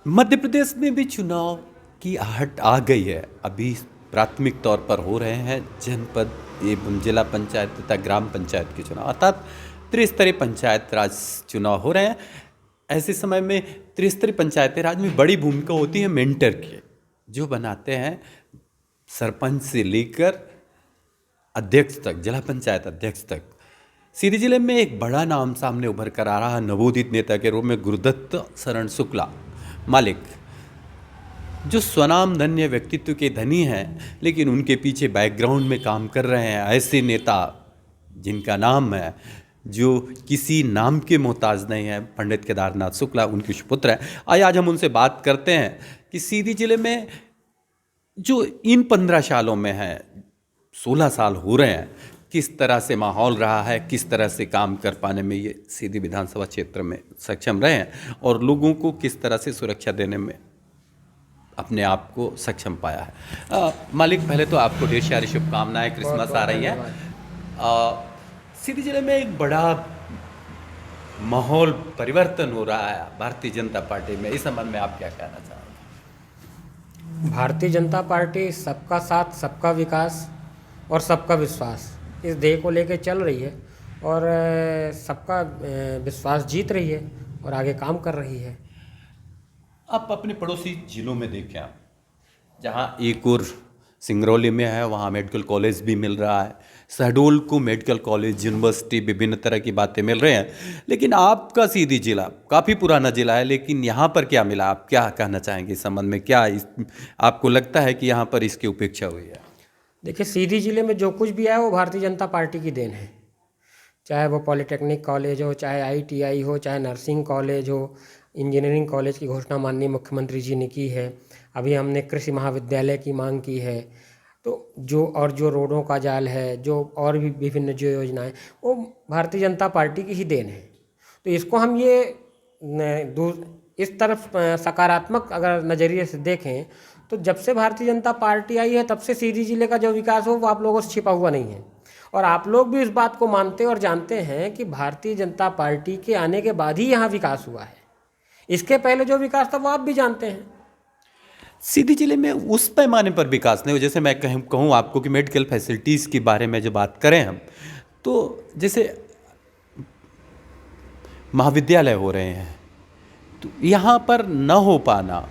मध्य प्रदेश में भी चुनाव की आहट आ गई है। अभी प्राथमिक तौर पर हो रहे हैं जनपद एवं जिला पंचायत तथा ग्राम पंचायत के चुनाव, अर्थात त्रिस्तरीय पंचायत राज चुनाव हो रहे हैं। ऐसे समय में त्रिस्तरीय पंचायती राज में बड़ी भूमिका होती है मेंटर की, जो बनाते हैं सरपंच से लेकर अध्यक्ष तक, जिला पंचायत अध्यक्ष तक। सीधी जिले में एक बड़ा नाम सामने उभर कर आ रहा है नवोदित नेता के रूप में गुरुदत्त शरण शुक्ला मालिक, जो स्वनाम धन्य व्यक्तित्व के धनी हैं, लेकिन उनके पीछे बैकग्राउंड में काम कर रहे हैं ऐसे नेता जिनका नाम है, जो किसी नाम के मोहताज नहीं है। पंडित केदारनाथ शुक्ला उनके सुपुत्र हैं। आइए आज हम उनसे बात करते हैं कि सीधी जिले में जो इन 15 सालों में है, 16 साल हो रहे हैं, किस तरह से माहौल रहा है, किस तरह से काम कर पाने में ये सीधी विधानसभा क्षेत्र में सक्षम रहे हैं और लोगों को किस तरह से सुरक्षा देने में अपने आप को सक्षम पाया है। मालिक, पहले तो आपको ढेर सारी शुभकामनाएं, क्रिसमस आ रही है। सीधी जिले में एक बड़ा माहौल परिवर्तन हो रहा है भारतीय जनता पार्टी में, इस संबंध में आप क्या कहना चाहेंगे? भारतीय जनता पार्टी सबका साथ, सबका विकास और सबका विश्वास, इस ध्येय को लेकर चल रही है और सबका विश्वास जीत रही है और आगे काम कर रही है। आप अपने पड़ोसी जिलों में देखें, आप जहाँ एक और सिंगरौली में है, वहाँ मेडिकल कॉलेज भी मिल रहा है, शहडोल को मेडिकल कॉलेज, यूनिवर्सिटी, विभिन्न तरह की बातें मिल रहे हैं, लेकिन आपका सीधी जिला काफ़ी पुराना जिला है, लेकिन यहाँ पर क्या मिला? आप क्या कहना चाहेंगे इस संबंध में? क्या आपको लगता है कि यहाँ पर इसकी उपेक्षा हुई है? देखिए, सीधी जिले में जो कुछ भी है वो भारतीय जनता पार्टी की देन है। चाहे वो पॉलिटेक्निक कॉलेज हो, चाहे ITI हो, चाहे नर्सिंग कॉलेज हो, इंजीनियरिंग कॉलेज की घोषणा माननीय मुख्यमंत्री जी ने की है। अभी हमने कृषि महाविद्यालय की मांग की है। तो जो रोडों का जाल है, जो और भी विभिन्न जो योजनाएं, वो भारतीय जनता पार्टी की ही देन है। तो इसको हम ये इस तरफ सकारात्मक अगर नज़रिए से देखें तो जब से भारतीय जनता पार्टी आई है तब से सीधी जिले का जो विकास हो वो आप लोगों से छिपा हुआ नहीं है और आप लोग भी इस बात को मानते और जानते हैं कि भारतीय जनता पार्टी के आने के बाद ही यहाँ विकास हुआ है। इसके पहले जो विकास था वो आप भी जानते हैं। सीधी जिले में उस पैमाने पर विकास नहीं हो, जैसे मैं कहूँ आपको कि मेडिकल फैसिलिटीज़ के बारे में जो बात करें हम, तो जैसे महाविद्यालय हो रहे हैं, तो यहाँ पर न हो पाना,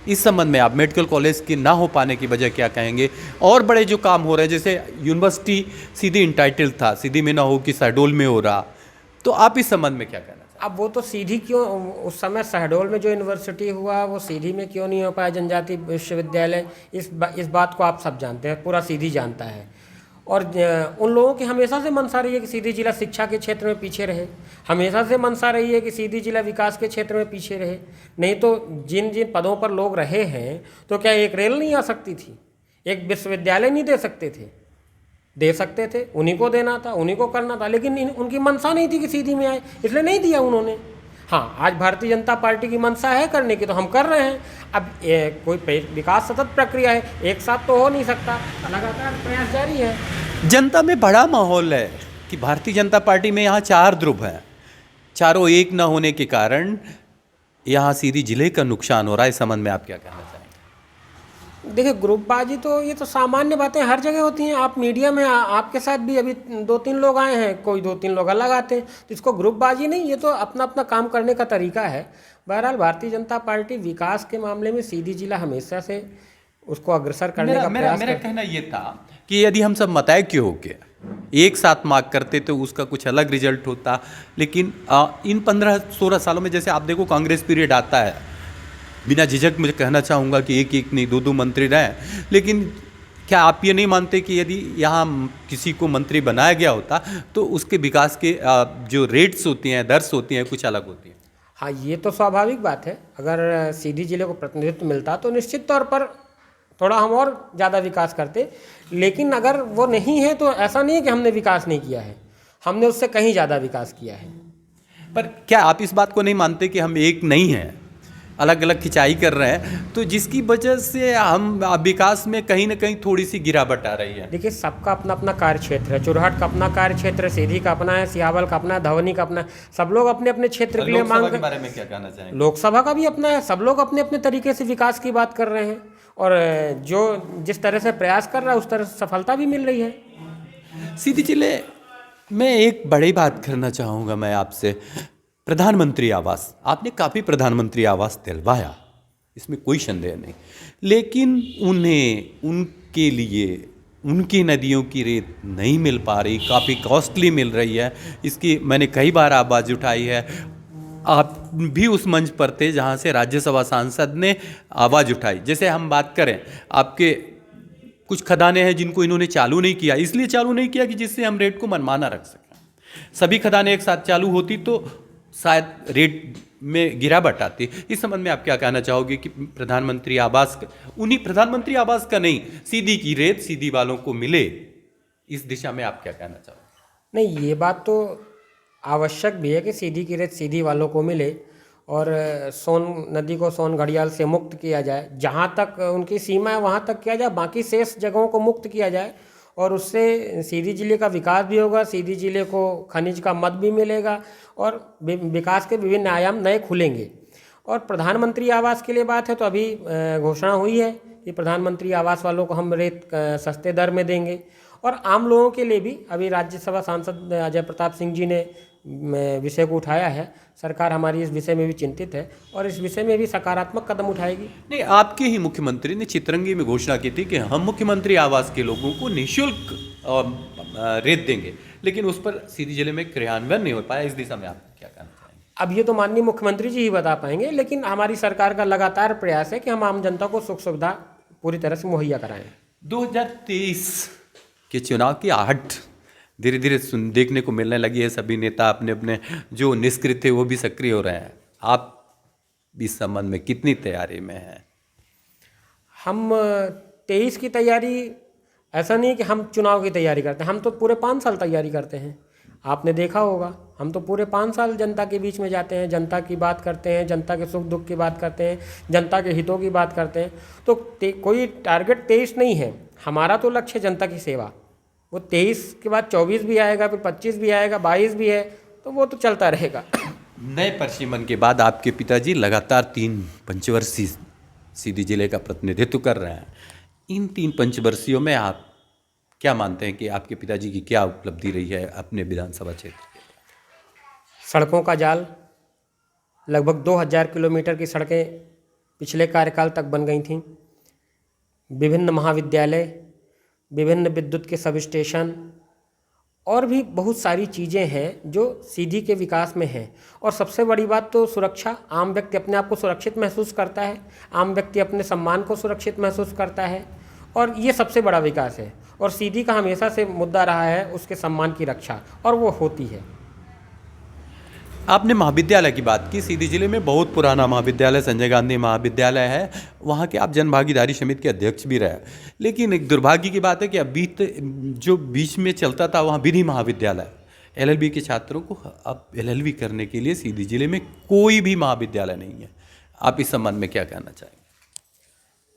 इस संबंध में आप मेडिकल कॉलेज के ना हो पाने की वजह क्या कहेंगे? और बड़े जो काम हो रहे हैं, जैसे यूनिवर्सिटी सीधी इंटाइटल था, सीधी में ना हो कि शहडोल में हो रहा, तो आप इस संबंध में क्या कहना चाहेंगे? अब वो तो सीधी क्यों, उस समय शहडोल में जो यूनिवर्सिटी हुआ वो सीधी में क्यों नहीं हो पाया जनजातीय विश्वविद्यालय, इस बात को आप सब जानते हैं, पूरा सीधी जानता है। और उन लोगों की हमेशा से मंशा रही है कि सीधी जिला शिक्षा के क्षेत्र में पीछे रहे, हमेशा से मंशा रही है कि सीधी जिला विकास के क्षेत्र में पीछे रहे। नहीं तो जिन जिन पदों पर लोग रहे हैं, तो क्या एक रेल नहीं आ सकती थी, एक विश्वविद्यालय नहीं दे सकते थे? दे सकते थे, उन्हीं को देना था, उन्हीं को करना था, लेकिन उनकी मंशा नहीं थी कि सीधी में आए, इसलिए नहीं दिया उन्होंने। हाँ, आज भारतीय जनता पार्टी की मंशा है करने की, तो हम कर रहे हैं। अब कोई विकास सतत प्रक्रिया है, एक साथ तो हो नहीं सकता, लगातार प्रयास जारी है। जनता में बड़ा माहौल है कि भारतीय जनता पार्टी में यहाँ 4 ध्रुव हैं, चारों एक न होने के कारण यहाँ सीधी जिले का नुकसान हो रहा है। इस संबंध में आप क्या कहना चाहेंगे? देखिए, ग्रुपबाजी तो ये तो सामान्य बातें हर जगह होती हैं। आप मीडिया में आपके साथ भी अभी 2-3 लोग आए हैं, कोई 2-3 लोग अलग आते हैं, तो इसको ग्रुपबाजी नहीं, ये तो अपना अपना काम करने का तरीका है। बहरहाल भारतीय जनता पार्टी विकास के मामले में सीधी जिला हमेशा से उसको अग्रसर करने का प्रयास मेरा कहना ये था कि यदि हम सब मतैक्य होकर एक साथ मांग करते तो उसका कुछ अलग रिजल्ट होता, लेकिन इन 15-16 सालों में जैसे आप देखो कांग्रेस पीरियड आता है, बिना झिझक मुझे कहना चाहूँगा कि एक नहीं 2-2 मंत्री रहे, लेकिन क्या आप ये नहीं मानते कि यदि यहाँ किसी को मंत्री बनाया गया होता तो उसके विकास के जो रेट्स होती हैं, दर्स होती हैं, कुछ अलग होती हैं? हाँ, ये तो स्वाभाविक बात है। अगर सीधी जिले को प्रतिनिधित्व मिलता तो निश्चित तौर पर थोड़ा हम और ज़्यादा विकास करते, लेकिन अगर वो नहीं है तो ऐसा नहीं है कि हमने विकास नहीं किया है, हमने उससे कहीं ज़्यादा विकास किया है। पर क्या आप इस बात को नहीं मानते कि हम एक नहीं हैं? अलग अलग खिंचाई कर रहे हैं, तो जिसकी वजह से हम विकास में कहीं ना कहीं थोड़ी सी गिरावट आ रही है। देखिए, सबका अपना अपना कार्य क्षेत्र है। चुरहट का अपना कार्य क्षेत्र है, सीधी का अपना है, सियावल का अपना है, धवनी का अपना है। सब लोग अपने अपने क्षेत्र के लिए लोकसभा मांग के बारे में क्या कहना चाहेंगे? लोकसभा का भी अपना है। सब लोग अपने अपने तरीके से विकास की बात कर रहे हैं, और जो जिस तरह से प्रयास कर रहा है उस तरह से सफलता भी मिल रही है। सीधी जिले में एक बड़ी बात करना चाहूँगा मैं आपसे। प्रधानमंत्री आवास, आपने काफ़ी प्रधानमंत्री आवास दिलवाया, इसमें कोई संदेह नहीं, लेकिन उन्हें उनके लिए उनकी नदियों की रेत नहीं मिल पा रही, काफ़ी कॉस्टली मिल रही है। इसकी मैंने कई बार आवाज़ उठाई है। आप भी उस मंच पर थे जहाँ से राज्यसभा सांसद ने आवाज़ उठाई। जैसे हम बात करें, आपके कुछ खदानें हैं जिनको इन्होंने चालू नहीं किया, इसलिए चालू नहीं किया कि जिससे हम रेट को मनमाना रख सकें। सभी खदानें एक साथ चालू होती तो शायद रेट में गिरावट आती। इस संबंध में आप क्या कहना चाहोगे कि प्रधानमंत्री आवास, उन्हीं प्रधानमंत्री आवास का नहीं, सीधी की रेत सीधी वालों को मिले, इस दिशा में आप क्या कहना चाहोगे? नहीं, ये बात तो आवश्यक भी है कि सीधी की रेत सीधी वालों को मिले, और सोन नदी को सोन घड़ियाल से मुक्त किया जाए। जहाँ तक उनकी सीमा है वहाँ तक किया जाए, बाकी शेष जगहों को मुक्त किया जाए, और उससे सीधी जिले का विकास भी होगा, सीधी जिले को खनिज का मद भी मिलेगा, और विकास के विभिन्न आयाम नए खुलेंगे। और प्रधानमंत्री आवास के लिए बात है तो अभी घोषणा हुई है कि प्रधानमंत्री आवास वालों को हम रेत सस्ते दर में देंगे। और आम लोगों के लिए भी अभी राज्यसभा सांसद अजय प्रताप सिंह जी ने विषय को उठाया है। सरकार हमारी इस विषय में भी चिंतित है और इस विषय में भी सकारात्मक कदम उठाएगी। नहीं, आपके ही मुख्यमंत्री ने चितरंगी में घोषणा की थी कि हम मुख्यमंत्री आवास के लोगों को निःशुल्क रेत देंगे, लेकिन उस पर सीधी जिले में क्रियान्वयन नहीं हो पाया। इस दिशा में आप क्या कहना चाहेंगे? अब ये तो माननीय मुख्यमंत्री जी ही बता पाएंगे, लेकिन हमारी सरकार का लगातार प्रयास है कि हम आम जनता को सुख सुविधा पूरी तरह से मुहैया कराएं। 2023 के चुनाव की आहट धीरे धीरे देखने को मिलने लगी है। सभी नेता अपने अपने जो निष्क्रिय थे वो भी सक्रिय हो रहे हैं। आप इस संबंध में कितनी तैयारी में हैं? हम 23 की तैयारी, ऐसा नहीं कि हम चुनाव की तैयारी करते हैं, हम तो पूरे 5 साल तैयारी करते हैं। आपने देखा होगा, हम तो पूरे 5 साल जनता के बीच में जाते हैं, जनता की बात करते हैं, जनता के सुख दुख की बात करते हैं, जनता के हितों की बात करते हैं। तो कोई टारगेट 23 नहीं है, हमारा तो लक्ष्य जनता की सेवा। वो 23 के बाद 24 भी आएगा, फिर 25 भी आएगा, 22 भी है, तो वो तो चलता रहेगा। नए परिसीमन के बाद आपके पिताजी लगातार 3 पंचवर्षीय सीधी जिले का प्रतिनिधित्व कर रहे हैं। इन 3 पंचवर्षीयों में आप क्या मानते हैं कि आपके पिताजी की क्या उपलब्धि रही है अपने विधानसभा क्षेत्र के? सड़कों का जाल, लगभग 2000 किलोमीटर की सड़कें पिछले कार्यकाल तक बन गई थीं। विभिन्न महाविद्यालय, विभिन्न विद्युत के सब स्टेशन, और भी बहुत सारी चीज़ें हैं जो सीधी के विकास में हैं। और सबसे बड़ी बात तो सुरक्षा। आम व्यक्ति अपने आप को सुरक्षित महसूस करता है, आम व्यक्ति अपने सम्मान को सुरक्षित महसूस करता है, और ये सबसे बड़ा विकास है। और सीधी का हमेशा से मुद्दा रहा है उसके सम्मान की रक्षा, और वो होती है। आपने महाविद्यालय की बात की। सीधी जिले में बहुत पुराना महाविद्यालय संजय गांधी महाविद्यालय है, वहाँ के आप जन भागीदारी समिति के अध्यक्ष भी रहे। लेकिन एक दुर्भाग्य की बात है कि अभी जो बीच में चलता था वहाँ विधि महाविद्यालय, LLB के छात्रों को अब LLB करने के लिए सीधी जिले में कोई भी महाविद्यालय नहीं है। आप इस संबंध में क्या कहना चाहेंगे?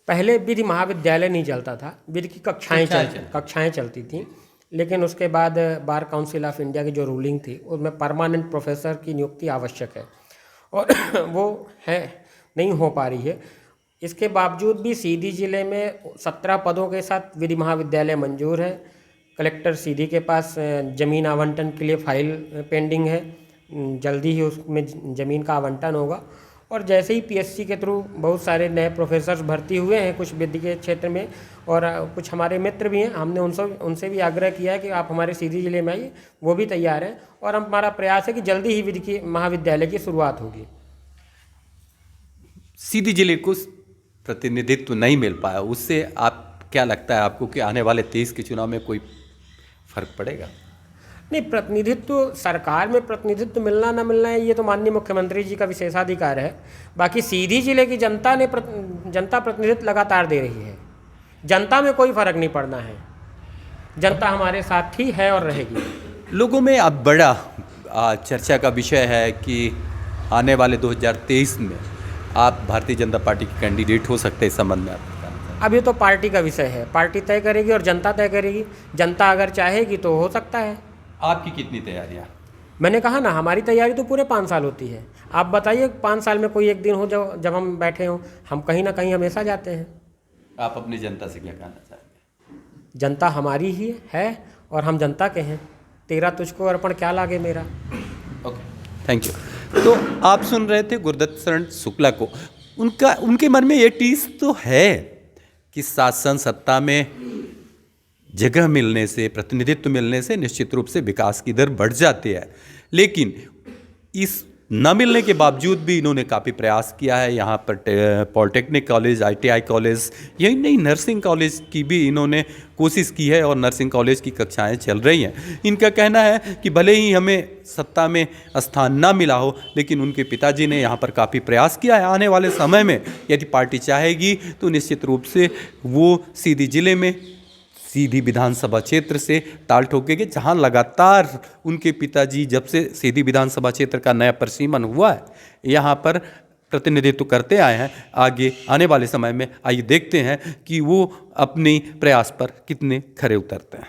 पहले विधि महाविद्यालय नहीं चलता था, विधि की कक्षाएँ चलती थीं, लेकिन उसके बाद बार काउंसिल ऑफ इंडिया की जो रूलिंग थी उसमें परमानेंट प्रोफेसर की नियुक्ति आवश्यक है, और वो है नहीं हो पा रही है। इसके बावजूद भी सीधी जिले में 17 पदों के साथ विधि महाविद्यालय मंजूर है। कलेक्टर सीधी के पास ज़मीन आवंटन के लिए फाइल पेंडिंग है, जल्दी ही उसमें ज़मीन का आवंटन होगा। और जैसे ही PSC के थ्रू बहुत सारे नए प्रोफेसर्स भर्ती हुए हैं कुछ विधि के क्षेत्र में, और कुछ हमारे मित्र भी हैं, हमने उनसे भी आग्रह किया है कि आप हमारे सीधी जिले में आइए, वो भी तैयार हैं। और हमारा प्रयास है कि जल्दी ही विधि की महाविद्यालय की शुरुआत होगी। सीधी जिले को प्रतिनिधित्व नहीं मिल पाया, उससे आप क्या लगता है आपको कि आने वाले 23 के चुनाव में कोई फर्क पड़ेगा? नहीं, प्रतिनिधित्व, सरकार में प्रतिनिधित्व मिलना ना मिलना है ये तो माननीय मुख्यमंत्री जी का विशेषाधिकार है। बाकी सीधी जिले की जनता प्रतिनिधित्व लगातार दे रही है। जनता में कोई फर्क नहीं पड़ना है, जनता हमारे साथ ही है और रहेगी। लोगों में अब बड़ा चर्चा का विषय है कि आने वाले 2023 में आप भारतीय जनता पार्टी के कैंडिडेट हो सकते हैं, इस संबंध में आप क्या कहना चाहेंगे? अब ये तो पार्टी का विषय है, पार्टी तय करेगी और जनता तय करेगी। जनता अगर चाहेगी तो हो सकता है। आपकी कितनी तैयारियाँ? मैंने कहा ना, हमारी तैयारी तो पूरे 5 साल होती है। आप बताइए 5 साल में कोई एक दिन हो जब हम बैठे हों, हम कहीं ना कहीं हमेशा जाते हैं। आप अपनी जनता से क्या कहना चाहेंगे? जनता हमारी ही है और हम जनता के हैं। तेरा तुझको अर्पण क्या लागे मेरा। Okay, thank you. तो आप सुन रहे थे गुरुदत्त शरण शुक्ला को। उनके मन में ये टीस तो है कि शासन सत्ता में जगह मिलने से, प्रतिनिधित्व मिलने से निश्चित रूप से विकास की दर बढ़ जाती है, लेकिन इस न मिलने के बावजूद भी इन्होंने काफ़ी प्रयास किया है। यहाँ पर पॉलिटेक्निक कॉलेज, ITI कॉलेज, यही नहीं नर्सिंग कॉलेज की भी इन्होंने कोशिश की है और नर्सिंग कॉलेज की कक्षाएं चल रही हैं। इनका कहना है कि भले ही हमें सत्ता में स्थान ना मिला हो, लेकिन उनके पिताजी ने यहाँ पर काफ़ी प्रयास किया है। आने वाले समय में यदि पार्टी चाहेगी तो निश्चित रूप से वो सीधी जिले में, सीधी विधानसभा क्षेत्र से ताल ठोकेंगे, जहां लगातार उनके पिताजी जब से सीधी विधानसभा क्षेत्र का नया परिसीमन हुआ है, यहां पर प्रतिनिधित्व करते आए हैं। आगे आने वाले समय में आइए देखते हैं कि वो अपनी प्रयास पर कितने खरे उतरते हैं।